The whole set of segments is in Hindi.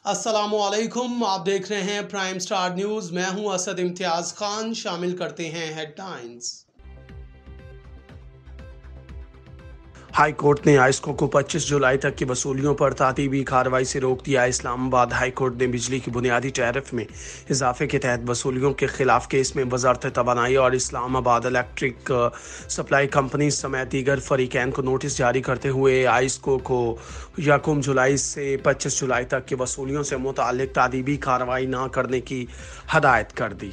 अस्सलामुअलैकुम, आप देख रहे हैं प्राइम स्टार न्यूज़। मैं हूं असद इम्तियाज़ खान। शामिल करते हैं हेडलाइंस। हाई कोर्ट ने आयस्को को 25 जुलाई तक की वसूलियों पर तातीबी कार्रवाई से रोक दिया। इस्लामाबाद हाई कोर्ट ने बिजली की बुनियादी टैरिफ में इजाफे के तहत वसूलियों के खिलाफ केस में वजारत तवानाई और इस्लामाबाद इलेक्ट्रिक सप्लाई कंपनी समेत दीगर फरीकैन को नोटिस जारी करते हुए आयस्को को 1 जुलाई से 25 जुलाई तक की वसूलियों से मुताल्लिक तातीबी कार्रवाई न करने की हदायत कर दी।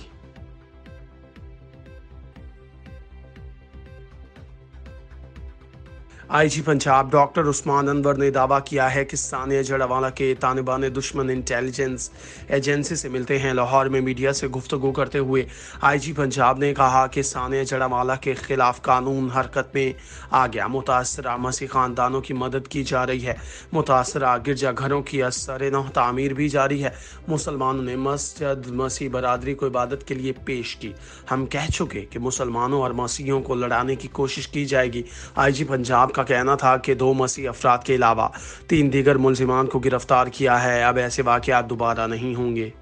आईजी पंजाब डॉक्टर उस्मान अनवर ने दावा किया है कि सानिया जड़वाला के तालिबान दुश्मन इंटेलिजेंस एजेंसी से मिलते हैं। लाहौर में मीडिया से गुफ्तगू करते हुए आईजी पंजाब ने कहा कि सानिया जड़वाला के खिलाफ कानून हरकत में आ गया। मुतासरा मसीह खानदानों की मदद की जा रही है। मुतासरा गिरजाघरों की असर-ए-नौ तामीर भी जारी है। मुसलमानों ने मस्जिद मसीह बरादरी को इबादत के लिए पेश की। हम कह चुके कि मुसलमानों और मसीहियों को लड़ाने की कोशिश की जाएगी। आईजी पंजाब का कहना था कि 2 मसीह अफराद के अलावा 3 दीगर मुलजिमान को गिरफ्तार किया है। अब ऐसे वाक़यात दोबारा नहीं होंगे।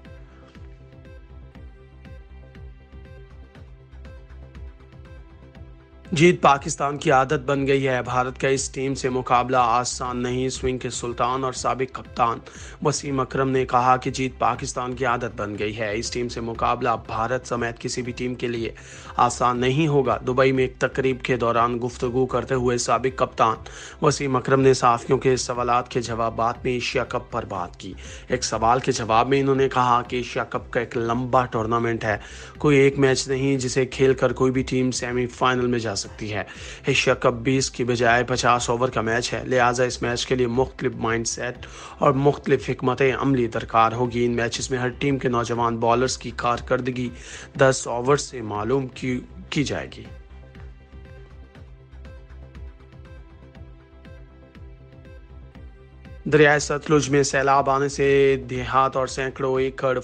जीत पाकिस्तान की आदत बन गई है। भारत का इस टीम से मुकाबला आसान नहीं। स्विंग के सुल्तान और साबिक कप्तान वसीम अकरम ने कहा कि जीत पाकिस्तान की आदत बन गई है। इस टीम से मुकाबला भारत समेत किसी भी टीम के लिए आसान नहीं होगा। दुबई में एक तकरीब के दौरान गुफ्तगू करते हुए साबिक कप्तान वसीम अकरम ने सहाफ़ियों के सवालात के जवाबात में एशिया कप पर बात की। एक सवाल के जवाब में इन्होंने कहा कि एशिया कप का एक लंबा टूर्नामेंट है, कोई एक मैच नहीं जिसे खेलकर कोई भी टीम सेमीफाइनल में जा सकती है। एशिया कप 20 की बजाय 50 ओवर का मैच है, लिहाजा इस मैच के लिए मुख्तलिफ माइंडसेट और मुख्तलिफ हिकमत अमली दरकार होगी। इन मैचेस में हर टीम के नौजवान बॉलर्स की कारकर्दगी 10 ओवर से मालूम की जाएगी। दरियाए सतलुज में सैलाब आने से देहात और सैकड़ों एकड़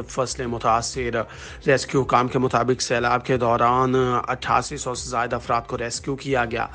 फसलें मुतासिर। रेस्क्यू काम के मुताबिक सैलाब के दौरान 8800 से ज़ायद अफराद को रेस्क्यू किया गया।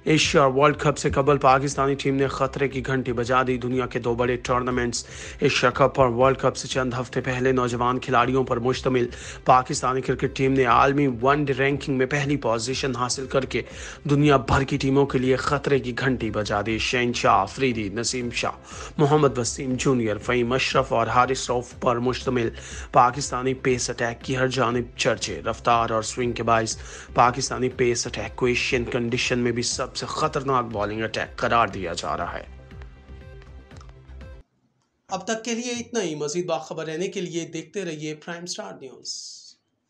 एशिया वर्ल्ड कप से कबल पाकिस्तानी टीम ने खतरे की घंटी बजा दी। दुनिया के 2 बड़े टूर्नामेंट्स एशिया कप और वर्ल्ड कप से चंद हफ्ते पहले नौजवान खिलाड़ियों पर मुश्तमिल पाकिस्तानी क्रिकेट टीम ने आलमी वनडे रैंकिंग में पहली पोजीशन हासिल करके दुनिया भर की टीमों के लिए खतरे की घंटी बजा दी। शहनशाह अफरीदी, नसीम शाह, मोहम्मद वसीम जूनियर, फ़हीम अशरफ और हारिस रऊफ पर मुश्तमिल पाकिस्तानी पेस अटैक की हर जानिब चर्चे। रफ्तार और स्विंग के बाइस पाकिस्तानी पेस अटैक को एशियन कंडीशन में भी सबसे खतरनाक बॉलिंग अटैक करार दिया जा रहा है। अब तक के लिए इतना ही। मजीद बाखबर रहने के लिए देखते रहिए प्राइम स्टार न्यूज़।